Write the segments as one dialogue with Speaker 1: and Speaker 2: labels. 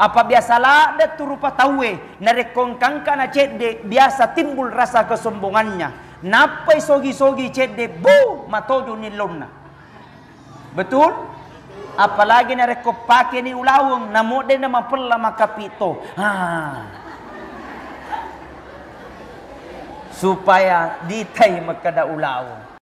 Speaker 1: Apa biasalah ada turupa tawe narekongkang kana cede biasa timbul rasa kesombongannya. Napai sogi-sogi cede bu matojo nilomna. Betul? Apalagi nareko pake ni ulawang namo de nama perla makapito. Supaya ditay magkada ulawang.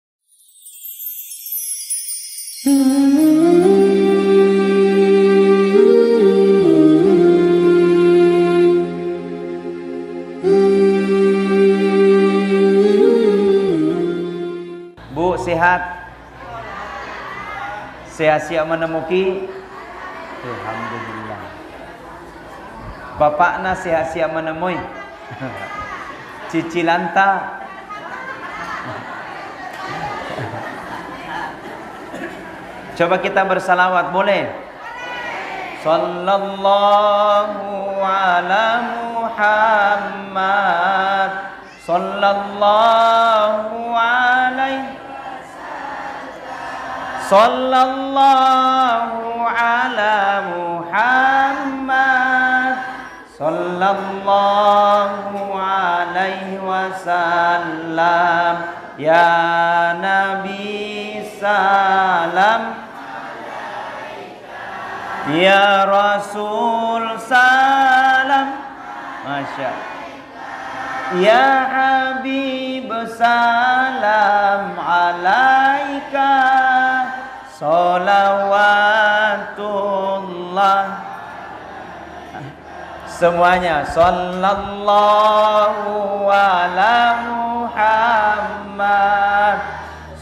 Speaker 1: Bu sehat? Sehat siap menemuki? Alhamdulillah. Bapakna sehat siap menemui? Cicilanta? Coba kita bersalawat, boleh? Sallallahu ala Muhammad. Sallallahu alaihi. Sallallahu ala Muhammad. Sallallahu alaihi wasallam. Ya Nabi salam. Ya Rasul salam. Masya Allah. Ya Habib salam alaika. Salawatullah. Semuanya. Sallallahu ala Muhammad.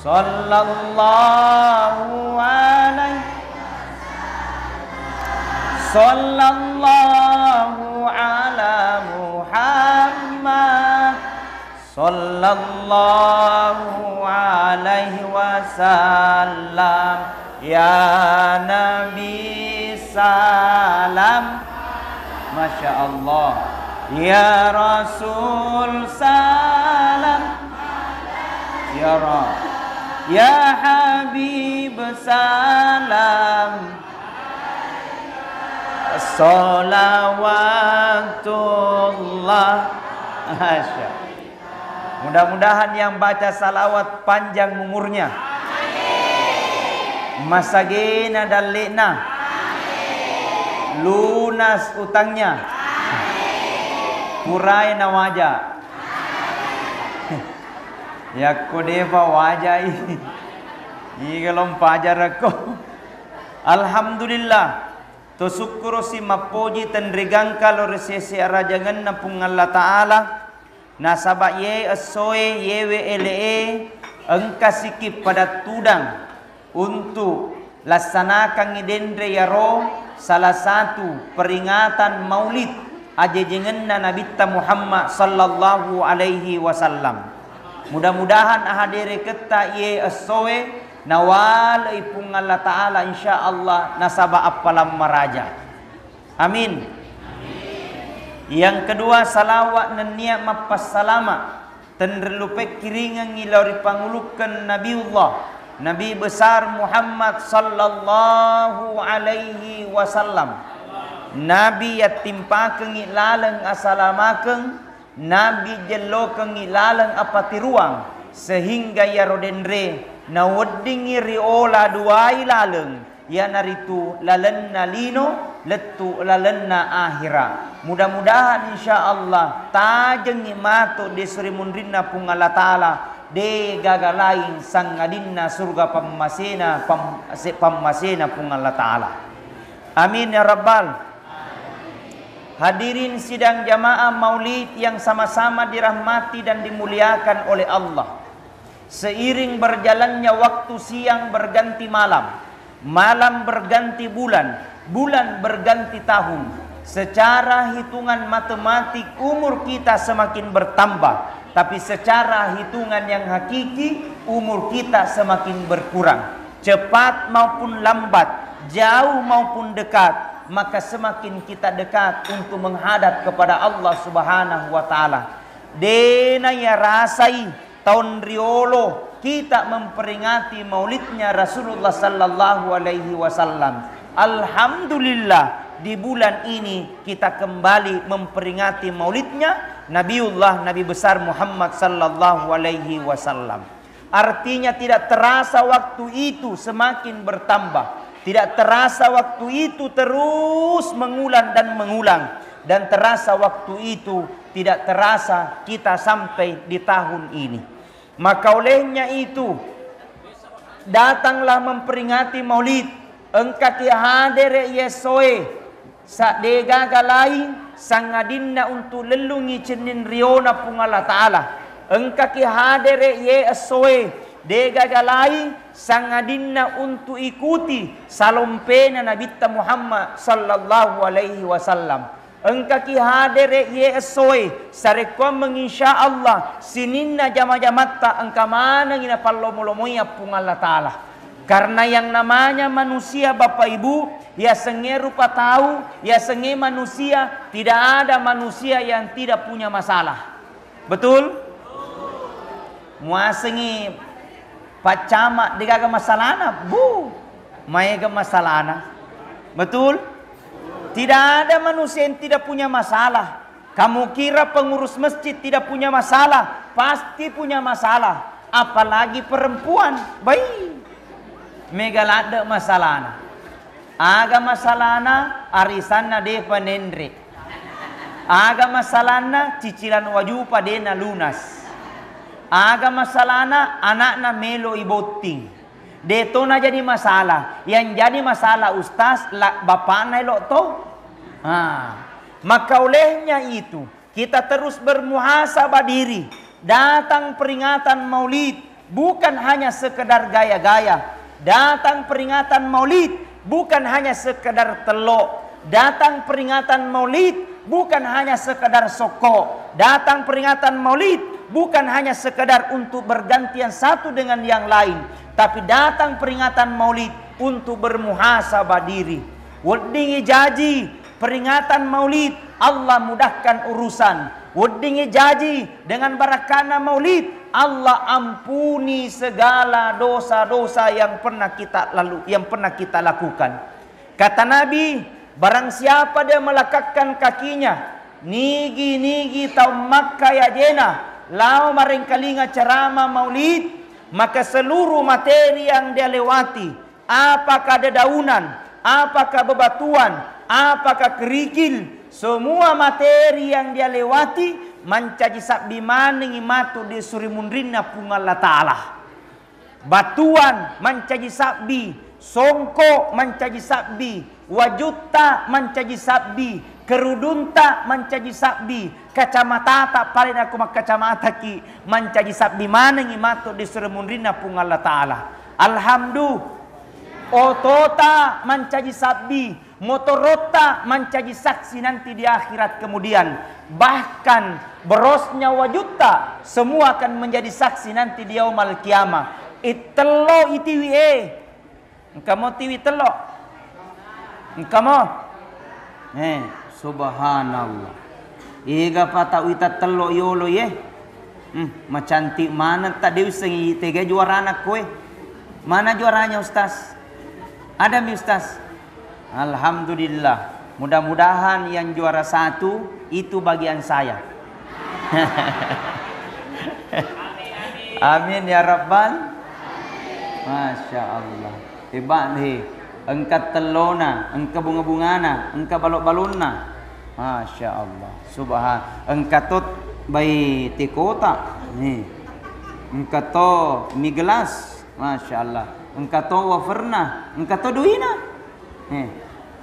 Speaker 1: Sallallahu alaihi. Sallallahu ala Muhammad. Sallallahu alaihi wasallam. Ya Nabi salam. Masya Allah. Ya Rasul salam. Ya Rab. Ya Habib salam. Salawatullah. Masya. Mudah-mudahan yang baca salawat panjang umurnya. Masagina dan lekna. Lunas utangnya. Kurai na wajah. Ya kodeva wajah ini. Igalom pajar aku. Alhamdulillah. To syukuro si mapoji tendrigang kalau resesi arajangan na pung Allah Ta'ala. Nasaba ye asoe yewe ele engka sikip pada tudang untuk laksanakan idendre yaro salah satu peringatan maulid ajejengenna Nabi Muhammad sallallahu alaihi wasallam. Mudah-mudahan ahadere keta ye asoe nawal ipung Allah Ta'ala insyaallah nasaba apalam maraja. Amin. Yang kedua salawat dan niat mapas salama tenderlupe kiringan ngilari pangulukan Nabiullah Nabi besar Muhammad sallallahu alaihi wasallam. Nabi yatimpakeun ngilaleng asalamakeun, Nabi jellokeun ngilaleng apati ruang sehingga ya rodenre na weddingi riola duai laleng ya naritu lalenna lino letu lalenna akhira. Mudah-mudahan insyaallah tajeng mato de suri mundrinna pung Allah Ta'ala de gagalain sangadinna surga pammasena pung Allah Ta'ala. Amin ya rabbal. Hadirin sidang jamaah maulid yang sama-sama dirahmati dan dimuliakan oleh Allah. Seiring berjalannya waktu siang berganti malam, malam berganti bulan, bulan berganti tahun. Secara hitungan matematik umur kita semakin bertambah, tapi secara hitungan yang hakiki umur kita semakin berkurang. Cepat maupun lambat, jauh maupun dekat, maka semakin kita dekat untuk menghadap kepada Allah Subhanahu wa Ta'ala. Dena ya rasai tahun riolo kita memperingati maulidnya Rasulullah sallallahu alaihi wasallam. Alhamdulillah di bulan ini kita kembali memperingati maulidnya Nabi besar Muhammad sallallahu alaihi wasallam. Artinya tidak terasa waktu itu semakin bertambah. Tidak terasa waktu itu terus mengulang dan mengulang. Dan terasa waktu itu tidak terasa kita sampai di tahun ini. Maka olehnya itu, datanglah memperingati maulid. Engkaki hadir yesoe. Sadega galai sangadinna untuk lelungi cenin riona pung Allah Ta'ala. Engkaki hadir yesoe. Dega galai sangadinna untuk ikuti salompena Nabi Muhammad sallallahu alaihi wasallam. Engkaki hadir yesoe sarekwa menginsya Allah sininna jama-jamatta engka mana ngina pallomo-lomoya pung Allah Ta'ala. Karena yang namanya manusia Bapak Ibu, ya senge rupa tahu, ya senge manusia, tidak ada manusia yang tidak punya masalah. Betul? Muasengi pacama digaga masalahna, maega masalahna. Betul? Tidak ada manusia yang tidak punya masalah. Kamu kira pengurus masjid tidak punya masalah? Pasti punya masalah. Apalagi perempuan. Baik. Megalada masalahna. Aga masalahna arisanna de panendre. Aga masalahna cicilan waju padena lunas. Aga masalahna anakna melo iboting. Detona jadi masalah. Yang jadi masalah ustaz bapakna elok to. Maka olehnya itu kita terus bermuhasabah diri. Datang peringatan maulid bukan hanya sekedar gaya-gaya. Datang peringatan maulid bukan hanya sekedar telok. Datang peringatan maulid bukan hanya sekedar soko. Datang peringatan maulid bukan hanya sekedar untuk bergantian satu dengan yang lain. Tapi datang peringatan maulid untuk bermuhasabah diri. Weddingi jaji peringatan maulid Allah mudahkan urusan. Weddingi jaji dengan barakana maulid Allah ampuni segala dosa-dosa yang pernah kita lakukan. Kata Nabi, barang siapa dia melakakkan kakinya, nigi tahun Makkah ya jena, lau maring kalinga ceramah maulid, maka seluruh materi yang dia lewati, apakah dedaunan, apakah bebatuan, apakah kerikil, semua materi yang dia lewati mancaji sabbi maning imatu di surimundrinna pung Allah Ta'ala. Batuan mancaji sabbi, songko mancaji sabbi, wajutta mancaji sabbi, kerudunta mancaji sabbi, kacamata tak paling aku mak kacamata ki mancaji sabbi maning imatu di surimundrinna pung Allah Ta'ala. Alhamdulillah. Otota mancaji sabbi, motorota mancaji saksi nanti di akhirat kemudian. Bahkan berosnya wajuta semua akan menjadi saksi nanti di yaumul kiamah. Itelo itiwi engkau tiwi telo engkau subhanallah iga pata wita telo yolo macantik mana tadi usengi tega juara anak kue. Mana juaranya ustaz? Ada mi ustaz? Alhamdulillah. Mudah-mudahan yang juara satu itu bagian saya. Amin ya Rabbal. Masya Allah. Hebat nih. Engkat telona, engka bunga-bungana, engka balok-balonna. Masya Allah. Subhan. Engka tot bayi tikota. Nih. Engka to mie gelas. Masya Allah. Engka to waferna, engka to duina.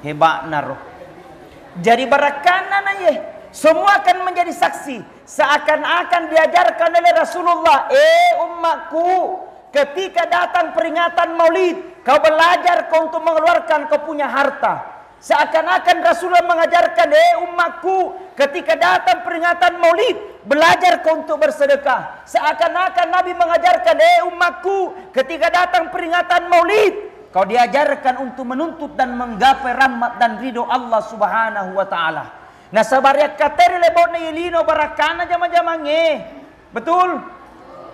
Speaker 1: Hebat naruh. Jadi barakana na ye. Semua akan menjadi saksi. Seakan-akan diajarkan oleh Rasulullah. Umatku, ketika datang peringatan maulid, kau belajar kau untuk mengeluarkan kau punya harta. Seakan-akan Rasulullah mengajarkan, umatku, ketika datang peringatan maulid, belajar kau untuk bersedekah. Seakan-akan Nabi mengajarkan, umatku, ketika datang peringatan maulid, kau diajarkan untuk menuntut dan menggapai rahmat dan ridho Allah Subhanahu wa Ta'ala. Nah, sabarya kateri lebot na yelino barakana jama-jamange. Betul?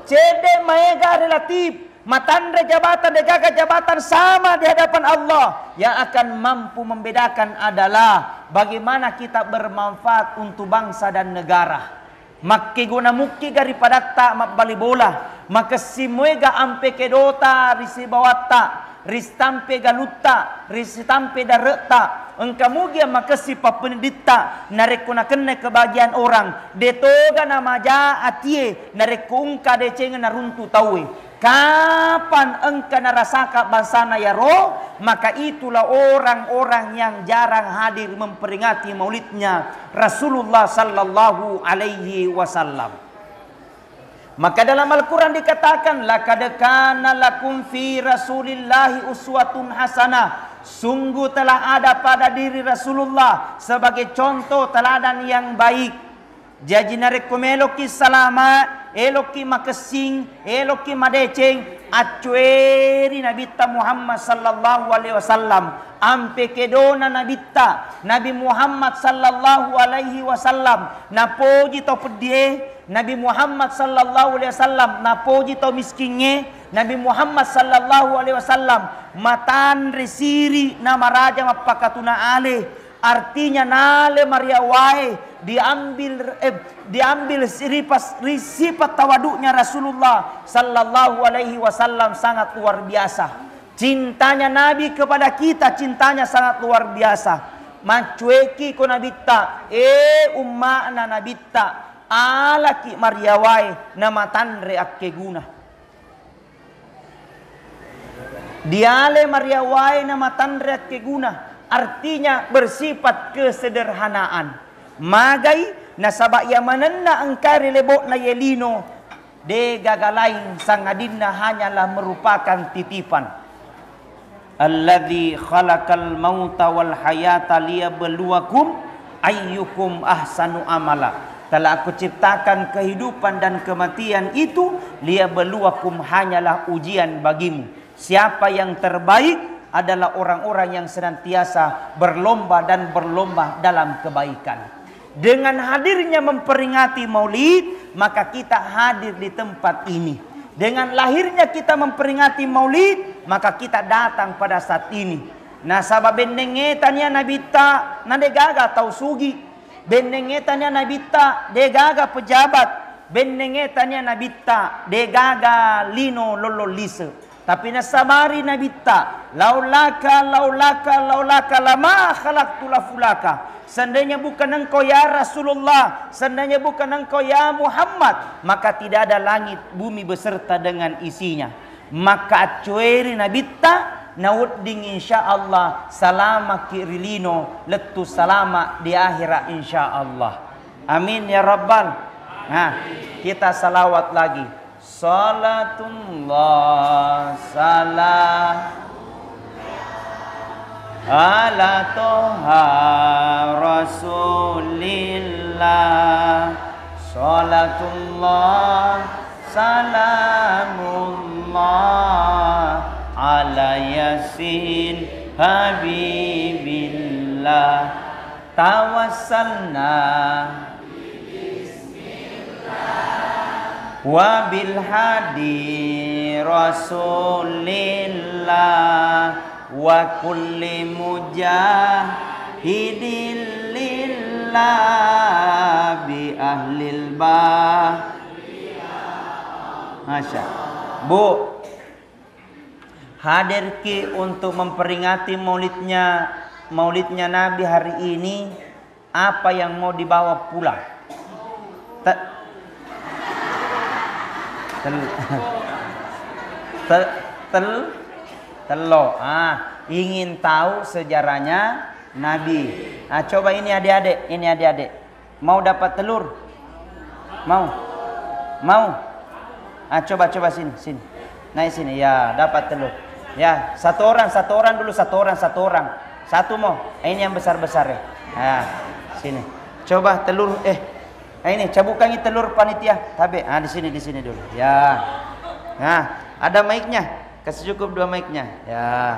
Speaker 1: Cede maega relatif. matandre jabatan, degaga jabatan sama di hadapan Allah. Yang akan mampu membedakan adalah bagaimana kita bermanfaat untuk bangsa dan negara. Makke guna mukki daripada tak bali bola. Maka simuega ampe kedota risi bawata. Ristampe galutta, ristampe dareta. Engkamugia makasi papenidita narekuna kene kebahagiaan orang. Detoga namaja atie narekungka decenga naruntu tawe. Kapan engkau narasaka bansana ya roh, maka itulah orang-orang yang jarang hadir memperingati maulidnya Rasulullah sallallahu alaihi wasallam. Maka dalam Al-Quran dikatakan, laqad kana lakum fi Rasulillahi uswatun hasanah. Sungguh telah ada pada diri Rasulullah sebagai contoh teladan yang baik. Jadi narekum eloki salama, eloki makasing, eloki madeceng, acueri nabita Muhammad sallallahu alaihi wasallam. Ampe kedona nabita Nabi Muhammad sallallahu alaihi wasallam. Napoji to pedie Nabi Muhammad sallallahu alaihi wasallam, napoji to miskinnya Nabi Muhammad sallallahu alaihi wasallam, matan resiri nama raja mapakatuna ale, artinya nale Maria wae diambil sifat tawaduknya Rasulullah sallallahu alaihi wasallam sangat luar biasa. Cintanya Nabi kepada kita, cintanya sangat luar biasa. Macueki ko nabita, umma na nabita. Alaki Mariawai nama tandre akke guna. Diale Mariawai nama tandre akke guna. Artinya bersifat kesederhanaan. Magai nasaba yamananna angkari lebok na yelino. De gagalain sangadinna hanyalah merupakan titipan. Alladzi khalaqal mauta wal hayata liyabluwakum ayyukum ahsanu amala. Telah aku ciptakan kehidupan dan kematian itu liyabluwakum hanyalah ujian bagimu. Siapa yang terbaik adalah orang-orang yang senantiasa berlomba dan berlomba dalam kebaikan. Dengan hadirnya memperingati Maulid, maka kita hadir di tempat ini. Dengan lahirnya kita memperingati Maulid, maka kita datang pada saat ini. Nah, sabab bendengetannya nabita nadegaga tau sugi. Bendengetannya nabita degaga pejabat, bendengetannya nabita degaga lino lolo lise. Tapi nasabari nabita laulaka lama khalaqtu lafulaka. Seandainya bukan engkau ya Rasulullah, seandainya bukan engkau ya Muhammad, maka tidak ada langit bumi beserta dengan isinya. Maka acueri nabita nawudding insyaallah salama kirilino letu salama di akhirat insyaallah. Amin ya rabbal. Nah, kita salawat lagi. Salatullah salam ala toha rasulillah. Salatullah salamullah ala yasin habibillah. Tawassalna wa bil hadi rasulillah wa kulli mujahidin lillah bi ahlil bah. Masya Bu, hadir ki untuk memperingati maulidnya Nabi hari ini. Apa yang mau dibawa pulang? Ingin tahu sejarahnya Nabi. Coba ini adik-adik, mau dapat telur? Mau? Coba sini. Naik sini, ya dapat telur. Ya, satu orang dulu, satu orang. Satu mau? Ini yang besar-besar ya. Sini. Coba telur, ini cabukangi telur panitia. Tabe, di sini dulu. Ya. Nah, ada mic-nya. Kasih cukup 2 mic-nya. Ya.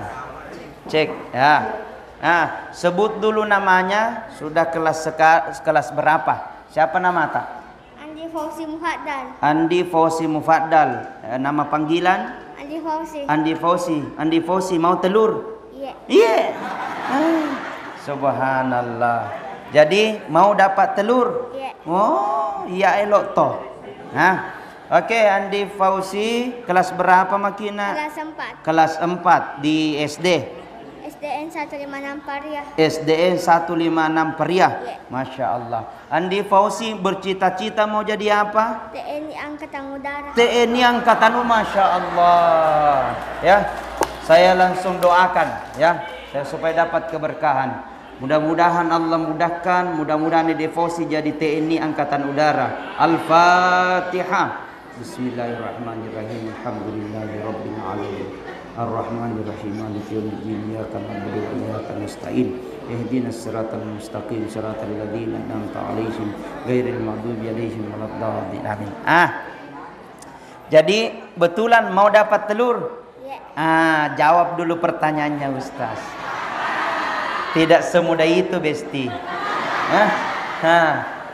Speaker 1: Cek, ya. Nah, sebut dulu namanya. Sudah kelas berapa? Siapa nama tak?
Speaker 2: Andi Fauzi Mufaddal.
Speaker 1: Andi Fauzi Mufaddal. Nama panggilan?
Speaker 2: Andi
Speaker 1: Andi Fauzi. Andi Fauzi mau telur?
Speaker 2: Iya.
Speaker 1: Iya. Subhanallah. Jadi mau dapat telur?
Speaker 2: Iya.
Speaker 1: Oh, iya elok toh. Nah, oke, Andi Fauzi kelas berapa makina?
Speaker 2: Kelas 4.
Speaker 1: Kelas 4 di SD.
Speaker 2: SDN 156 Pariah.
Speaker 1: SDN 156 Pariah.
Speaker 2: Iya.
Speaker 1: Masya Allah. Andi Fauzi bercita-cita mau jadi apa?
Speaker 2: TNI Angkatan Udara.
Speaker 1: TNI Angkatan Udara. Masya Allah. Ya, saya langsung doakan ya, supaya dapat keberkahan. Mudah-mudahan Allah mudahkan, mudah-mudahan Andi Fauzi jadi TNI Angkatan Udara. Al-Fatihah. Bismillahirrahmanirrahim. Alhamdulillahirabbil alamin. Ar-Rahmanirrahim. Maliki yaumiddin. Iyyaka na'budu wa iyyaka nasta'in. Ihdinas siratal mustaqim. Siratal ladzina an'amta 'alaihim ghairil maghdubi 'alaihim waladdallin. Amin. Jadi betulan mau dapat telur?
Speaker 2: Iya.
Speaker 1: Jawab dulu pertanyaannya Ustaz. Tidak semudah itu, Besti.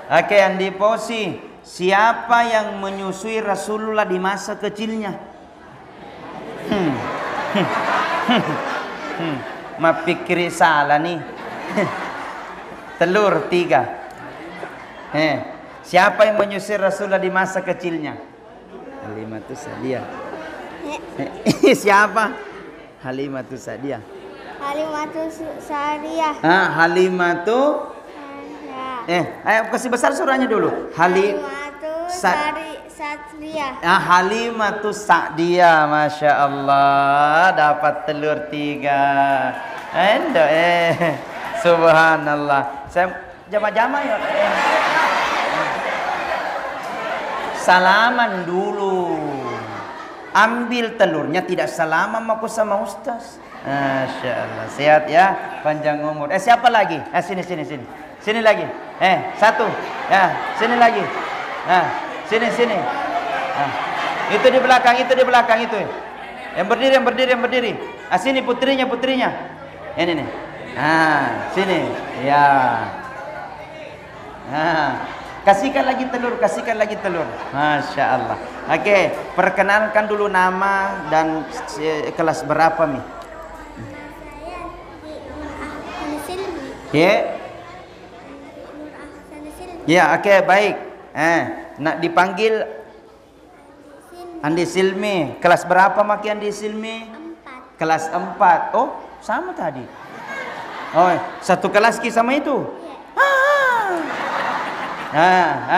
Speaker 1: Oke, Andi Fauzi. Siapa yang menyusui Rasulullah di masa kecilnya? Ma pikir salah nih. Telur 3. Siapa yang menyusui Rasulullah di masa kecilnya? Halimatus Sa'diyah. Siapa? Halimatus Sa'diyah.
Speaker 2: Halimatus Sa'diyah.
Speaker 1: Halimatu. Ayo kasih besar suaranya dulu.
Speaker 2: Halimatus Sa'diyah.
Speaker 1: Halimatus Sa'diyah. Masya Allah, dapat telur 3. Subhanallah. Saya jama-jama ya. Salaman dulu. Ambil telurnya, tidak salaman aku sama Ustaz. Masya Allah. Sehat ya, panjang umur. Siapa lagi? Sini. Sini lagi. Satu. Ya, sini lagi. Sini. Itu di belakang itu. Yang berdiri. Sini putrinya. Ini nih. Sini. Ya. Kasihkan lagi telur. Masya Allah. Oke, perkenalkan dulu nama dan kelas berapa Mi? Ya, oke, baik. Nak dipanggil Andi Silmi. Kelas berapa Maki Andi Silmi?
Speaker 2: 4.
Speaker 1: Kelas 4. Oh, sama tadi. Oh, satu kelas sama itu.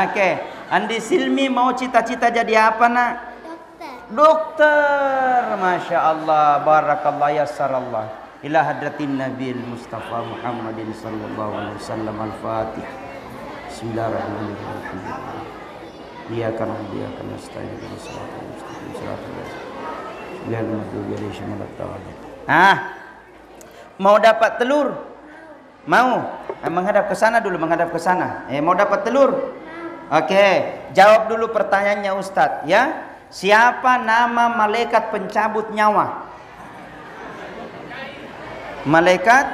Speaker 1: Oke. Andi Silmi mau cita-cita jadi apa nak? Dokter. Masya Allah. Barakallah yassarallah. Ila hadratin Nabil Mustafa Muhammadin sallallahu alaihi wasallam. Al-Fatihah. Bismillahirrahmanirrahim. Iyyaka na'budu wa iyyaka nasta'in. Ihdinas siratal mustaqim. Siratal ladzina an'amta 'alaihim. Mau dapat telur? Mau? Menghadap ke sana dulu, mau dapat telur? Oke, jawab dulu pertanyaannya Ustadz ya. Siapa nama malaikat pencabut nyawa? Malaikat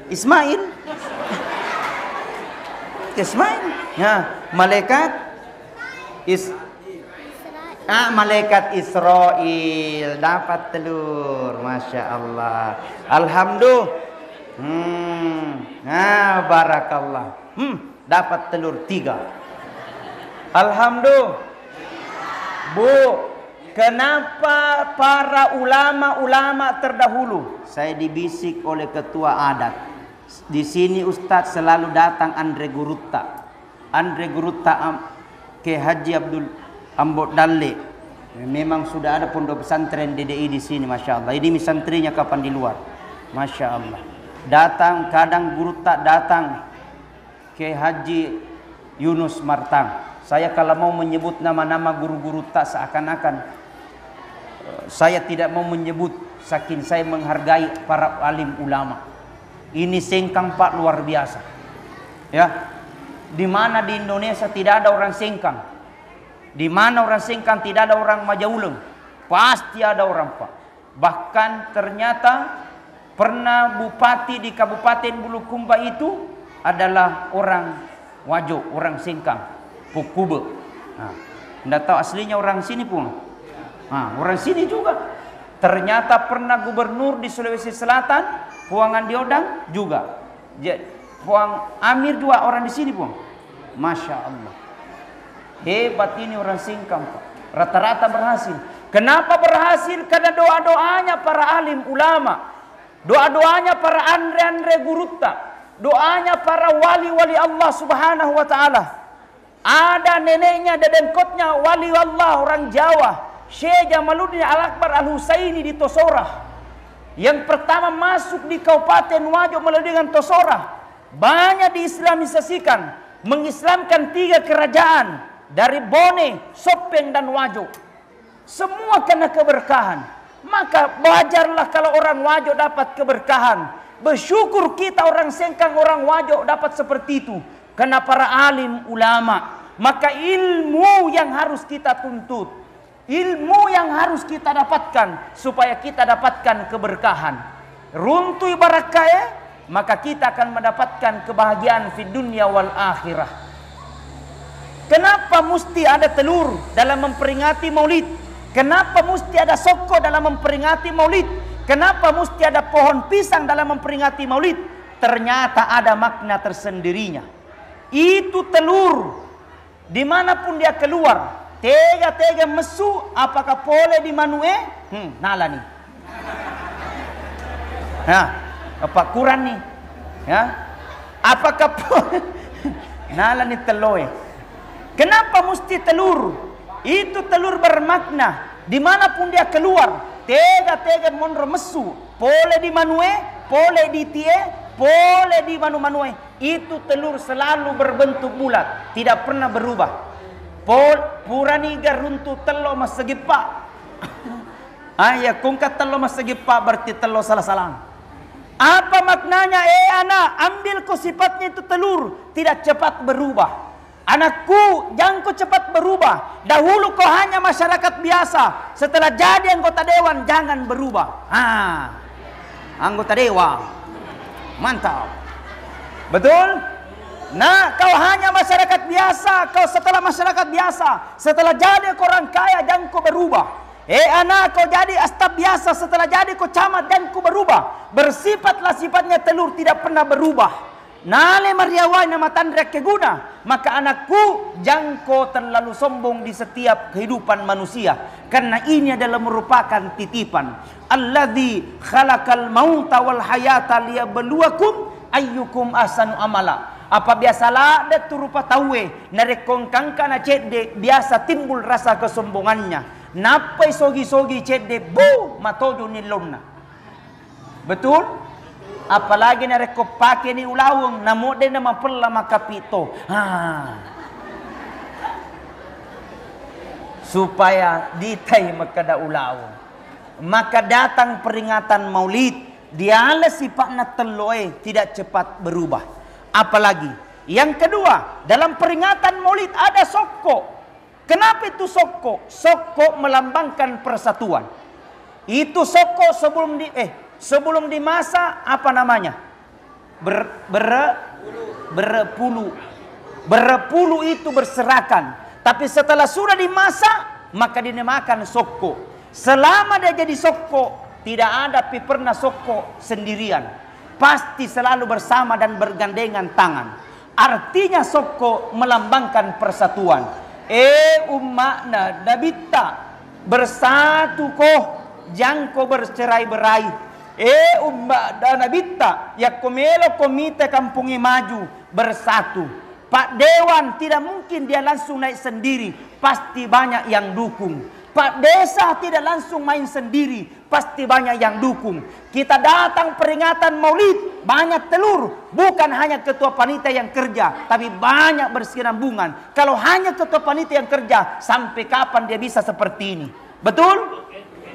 Speaker 1: Ismail. Ya, malaikat Israel dapat telur. Masya Allah. Alhamdulillah. Barakallah. Dapat telur 3. Alhamdulillah. Bu, kenapa para ulama terdahulu? Saya dibisik oleh ketua adat. Di sini Ustadz selalu datang Andre Gurutta ke Haji Abdul Ambot Dalle. Memang sudah ada pondok pesantren DDI di sini, masya Allah. Ini santrinya kapan di luar, masya Allah. Datang kadang Gurutta datang ke Haji Yunus Martang. Saya kalau mau menyebut nama-nama guru-guru tak seakan-akan saya tidak mau menyebut, saking saya menghargai para alim ulama. Ini sengkang Pak luar biasa. Ya, di mana di Indonesia tidak ada orang sengkang? Di mana orang sengkang tidak ada orang majauleng? Pasti ada orang Pak. Bahkan ternyata pernah bupati di Kabupaten Bulukumba itu adalah orang Wajo, orang sengkang, Pukube. Nah, Nggak tahu aslinya orang sini pun. Nah, orang sini juga. Ternyata pernah gubernur di Sulawesi Selatan, Puangan Diodang juga. Puang Amir juga orang di sini pun. Masya Allah. Hebat ini orang Singkang, Pak. Rata-rata berhasil. Kenapa berhasil? Karena doa-doanya para alim ulama. Doa-doanya para andre-andre gurutta. Doanya para wali-wali Allah subhanahu wa ta'ala. Ada neneknya, dedengkotnya wali Allah orang Jawa, Syekh Jamaluddin Al-Akbar Al-Husaini di Tosorah. Yang pertama masuk di Kabupaten Wajo melalui dengan Tosorah. Banyak diislamisasikan, mengislamkan 3 kerajaan dari Bone, Sopeng dan Wajo. Semua karena keberkahan. Maka wajarlah kalau orang Wajo dapat keberkahan. Bersyukur kita orang Sengkang, orang Wajo dapat seperti itu. Karena para alim ulama. Maka ilmu yang harus kita tuntut. Ilmu yang harus kita dapatkan. Supaya kita dapatkan keberkahan. Runtuh barakah, maka kita akan mendapatkan kebahagiaan di dunia wal akhirah. Kenapa mesti ada telur dalam memperingati maulid? Kenapa mesti ada soko dalam memperingati maulid? Kenapa mesti ada pohon pisang dalam memperingati maulid? Ternyata ada makna tersendirinya. Itu telur, dimanapun dia keluar, tega-tega mesu, apakah boleh dimanue? Nala nih. Nah, apa kurang nih? Ya, apakah boleh? Nala nih teloe. Kenapa mesti telur? Itu telur bermakna. Dimanapun dia keluar, tega-tega monro mesu, boleh dimanue, boleh ditie, boleh dimanu-manue. Itu telur selalu berbentuk bulat, tidak pernah berubah. Puraniga runtu telo masagipa. Ayah kungkat telo masagipa berarti telo salah-salah. Apa maknanya? Anak, ambil kau sifatnya itu telur, tidak cepat berubah. Anakku, jangan kau cepat berubah. Dahulu kau hanya masyarakat biasa. Setelah jadi anggota dewan, jangan berubah. Anggota dewan. Mantap. Betul? Nah, kau hanya masyarakat biasa. Kau setelah masyarakat biasa, setelah jadi kau orang kaya, jangan kau berubah. Anak, kau jadi staf biasa. Setelah jadi kau camat, jangan kau berubah. Bersifatlah sifatnya telur, tidak pernah berubah. Nale mariawan nama tandrek keguna. Maka anakku, jangan kau terlalu sombong di setiap kehidupan manusia. Karena ini adalah merupakan titipan. Alladzi khalaqal mauta wal hayata liyabluwakum ayyukum ahsanu amala. Apa biasalah ada turupa tawe narekong kangkana cede biasa timbul rasa kesombongannya. Napai sogi-sogi cede bu matojo nilomna. Betul? Apalagi nareko pakai ni ulawang namo de nama pella makapito. Supaya ditai makada ulawang. Maka datang peringatan maulid, dialah sifatnya teloe tidak cepat berubah. Apalagi yang kedua, dalam peringatan maulid ada soko. Kenapa itu soko? Soko melambangkan persatuan. Itu soko sebelum di masa apa namanya? Berpulu itu berserakan. Tapi setelah sudah di masa, maka dinamakan soko. Selama dia jadi soko, tidak ada pernah soko sendirian. Pasti selalu bersama dan bergandengan tangan. Artinya soko melambangkan persatuan. Umakna dabita bersatu koh, jangko bercerai-berai. Umma dana bitta ya komelo komite kampungi maju bersatu. Pak Dewan tidak mungkin dia langsung naik sendiri, pasti banyak yang dukung. Pak Desa tidak langsung main sendiri, pasti banyak yang dukung. Kita datang peringatan maulid, banyak telur. Bukan hanya ketua panitia yang kerja, tapi banyak bersinambungan. Kalau hanya ketua panitia yang kerja, sampai kapan dia bisa seperti ini? Betul?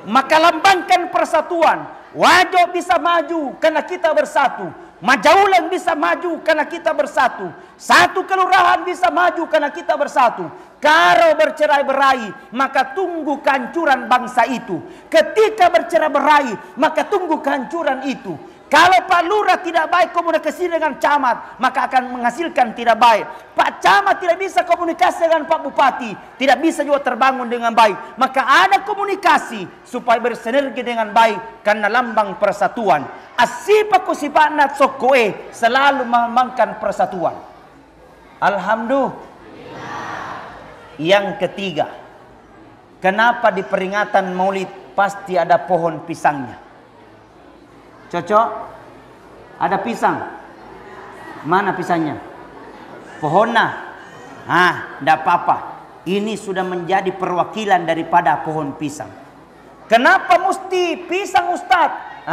Speaker 1: Maka lambangkan persatuan. Wajo bisa maju karena kita bersatu. Majaulan bisa maju karena kita bersatu. Satu kelurahan bisa maju karena kita bersatu. Kalau bercerai-berai, maka tunggu kehancuran bangsa itu. Ketika bercerai-berai, maka tunggu kehancuran itu. Kalau Pak Lurah tidak baik komunikasi dengan camat, maka akan menghasilkan tidak baik. Pak Camat tidak bisa komunikasi dengan Pak Bupati, tidak bisa juga terbangun dengan baik. Maka ada komunikasi supaya bersinergi dengan baik karena lambang persatuan. Asipa kusipana sokoe selalu melambangkan persatuan. Alhamdulillah. Yang ketiga, kenapa di peringatan Maulid pasti ada pohon pisangnya? Cocok? Ada pisang? Mana pisangnya? Pohonnya? Tidak apa-apa. Ini sudah menjadi perwakilan daripada pohon pisang. Kenapa mesti pisang, Ustadz?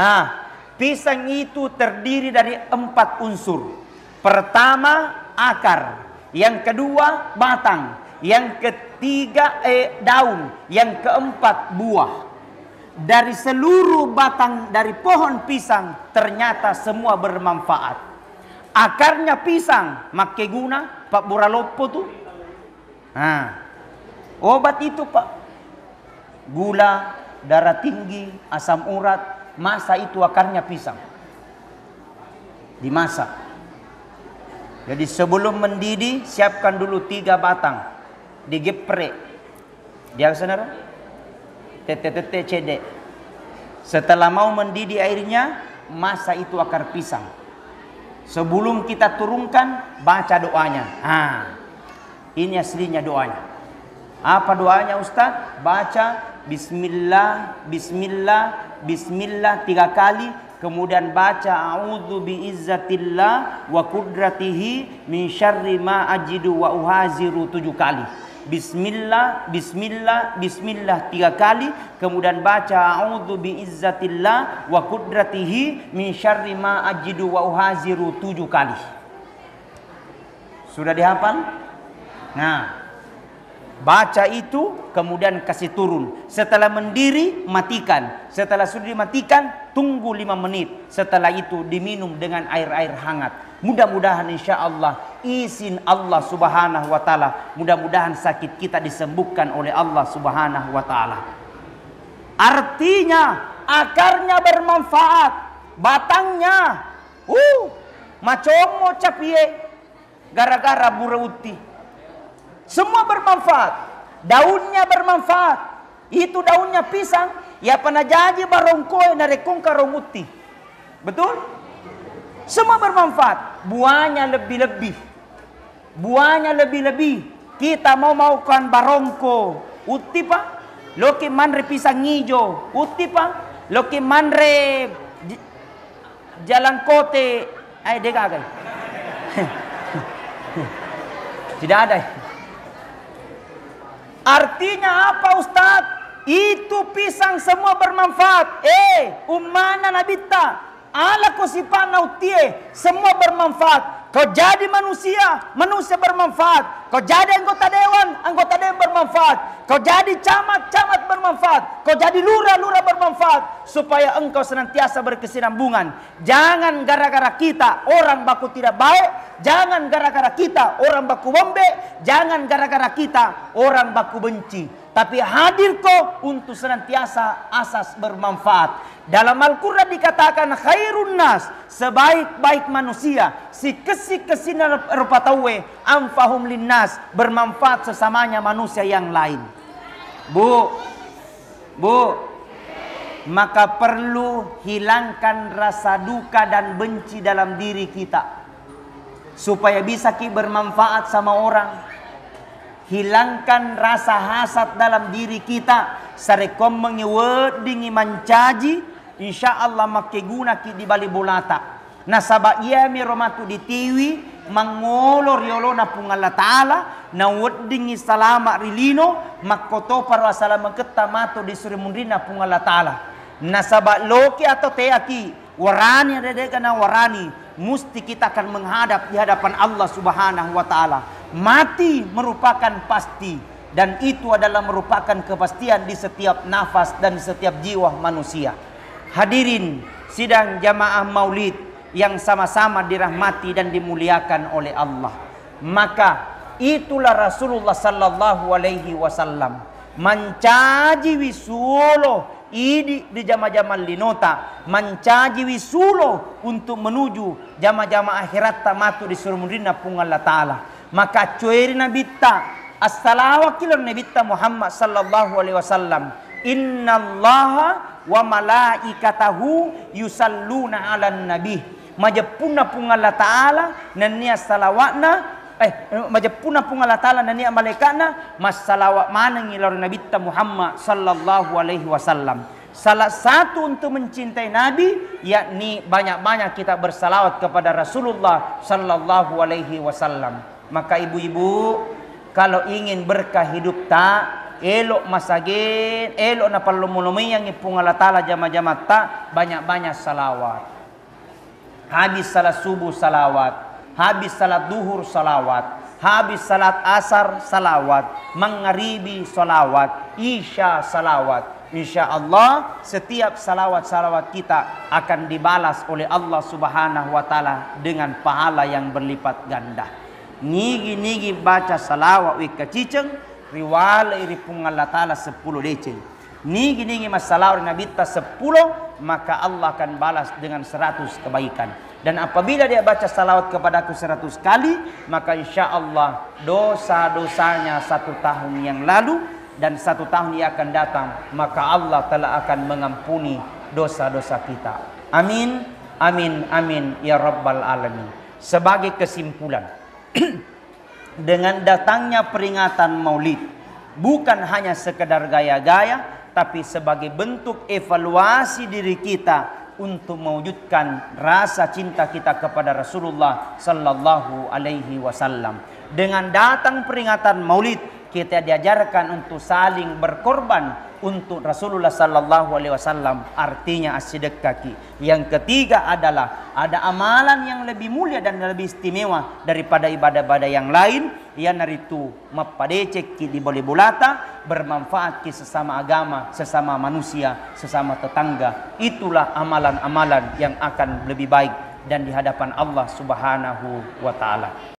Speaker 1: Pisang itu terdiri dari 4 unsur. Pertama, akar. Yang kedua, batang. Yang ketiga, daun. Yang keempat, buah. Dari seluruh batang dari pohon pisang ternyata semua bermanfaat. Akarnya pisang make guna Pak Buralopo tuh. Obat itu Pak. Gula, darah tinggi, asam urat, masa itu akarnya pisang. Dimasak. Jadi sebelum mendidih siapkan dulu 3 batang. Digeprek. Dia saudara? Tete cedek. Setelah mau mendidih airnya, masa itu akar pisang. Sebelum kita turunkan, baca doanya. Ini aslinya doanya. Apa doanya Ustaz? Baca Bismillah, Bismillah, Bismillah 3 kali. Kemudian baca a'udzu biizzatillah wa qudratihi min syarri ma ajidu wa uhaziru 7 kali. Bismillah, Bismillah, Bismillah 3 kali. Kemudian baca a'udzu biizzatillah wa qudratihi min syarri ma ajidu wa uhaziru 7 kali. Sudah dihafal? Baca itu kemudian kasih turun. Setelah mendidih matikan. Setelah sudah dimatikan tunggu 5 menit. Setelah itu diminum dengan air-air hangat. Mudah-mudahan insya Allah izin Allah subhanahu wa ta'ala, mudah-mudahan sakit kita disembuhkan oleh Allah subhanahu wa ta'ala. Artinya akarnya bermanfaat, batangnya macomo capie gara-gara burauti. Semua bermanfaat. Daunnya bermanfaat. Itu daunnya pisang ya panajaji barongkoe narekong karonguti. Betul? Semua bermanfaat. Buahnya lebih-lebih. Buahnya lebih-lebih. Kita mau-maukan barongko. Uti Pak. Loki manre pisang hijau. Uti Pak. Loki manre jalan kote. Dega. Tidak ada. Artinya apa Ustadz? Itu pisang semua bermanfaat. Umana nabita. Ala kusipana utie, semua bermanfaat. Kau jadi manusia, manusia bermanfaat. Kau jadi anggota dewan bermanfaat. Kau jadi camat bermanfaat. Kau jadi lurah bermanfaat. Supaya engkau senantiasa berkesinambungan. Jangan gara-gara kita orang baku tidak baik. Jangan gara-gara kita orang baku bombe. Jangan gara-gara kita orang baku benci. Tapi hadir kau untuk senantiasa asas bermanfaat. Dalam Al-Quran dikatakan khairun nas, sebaik-baik manusia, si kesina rupa tawe, anfahum linnas, bermanfaat sesamanya manusia yang lain. Bu, maka perlu hilangkan rasa duka dan benci dalam diri kita. Supaya bisa bermanfaat sama orang. Hilangkan rasa hasad dalam diri kita. Sarekom mengewedingi mancaji. Insya Allah make guna ki di bali bolata. Nasaba iya mi romatu di tiwi mangolor yolona pung Allah Ta'ala na weddingi salama rilino makkoto para salama ketamato di suri mundrina pung Allah Ta'ala. Nasaba loki atau teaki warani ada na warani musti kita akan menghadap di hadapan Allah Subhanahu wa Ta'ala. Mati merupakan pasti dan itu adalah merupakan kepastian di setiap nafas dan di setiap jiwa manusia. Hadirin sidang jamaah maulid yang sama-sama dirahmati dan dimuliakan oleh Allah. Maka itulah Rasulullah sallallahu alaihi wasallam mencaji wisulo idi di jama-jama linota mencaji wisulo untuk menuju jama-jama akhirat tamatu di surmudina pung Allah Ta'ala. Maka cueri nabitta as-salawat kila nabitta Muhammad sallallahu alaihi wasallam. Innallaha wa malaikatahu yusalluna 'alan nabi. Majapuna pung Allah Ta'ala nania salawatna majapuna pung Allah Ta'ala nania malaikatna mas salawat manang ilar nabitta Muhammad sallallahu alaihi wasallam. Salah satu untuk mencintai Nabi yakni banyak-banyak kita bersalawat kepada Rasulullah sallallahu alaihi wasallam. Maka ibu-ibu kalau ingin berkah hidup tak elok masagin, elok na palumulumi yang ipung Allah Ta'ala jama-jama tak banyak-banyak salawat. Habis salat subuh salawat, habis salat duhur salawat, habis salat asar salawat, maghribi salawat, isya salawat. Insya Allah setiap salawat-salawat kita akan dibalas oleh Allah Subhanahu wa Ta'ala dengan pahala yang berlipat ganda. Nigi-nigi baca salawat wika ciceng riwala iri pung Allah Ta'ala 10 decil. Nigi-nigi masalawat Nabi ta 10 maka Allah akan balas dengan 100 kebaikan. Dan apabila dia baca salawat kepadaku 100 kali maka insya Allah dosa-dosanya 1 tahun yang lalu dan 1 tahun yang akan datang maka Allah telah akan mengampuni dosa-dosa kita. Amin, amin, amin ya rabbal alamin. Sebagai kesimpulan dengan datangnya peringatan Maulid bukan hanya sekedar gaya-gaya tapi sebagai bentuk evaluasi diri kita untuk mewujudkan rasa cinta kita kepada Rasulullah sallallahu alaihi wasallam. Dengan datang peringatan Maulid kita diajarkan untuk saling berkorban untuk Rasulullah sallallahu alaihi wasallam, artinya as-sidqaki. Yang ketiga adalah ada amalan yang lebih mulia dan lebih istimewa daripada ibadah-ibadah yang lain, yanaritu mapadecek di boleh bulata, bermanfaat ki sesama agama, sesama manusia, sesama tetangga. Itulah amalan-amalan yang akan lebih baik dan di hadapan Allah Subhanahu wa Ta'ala.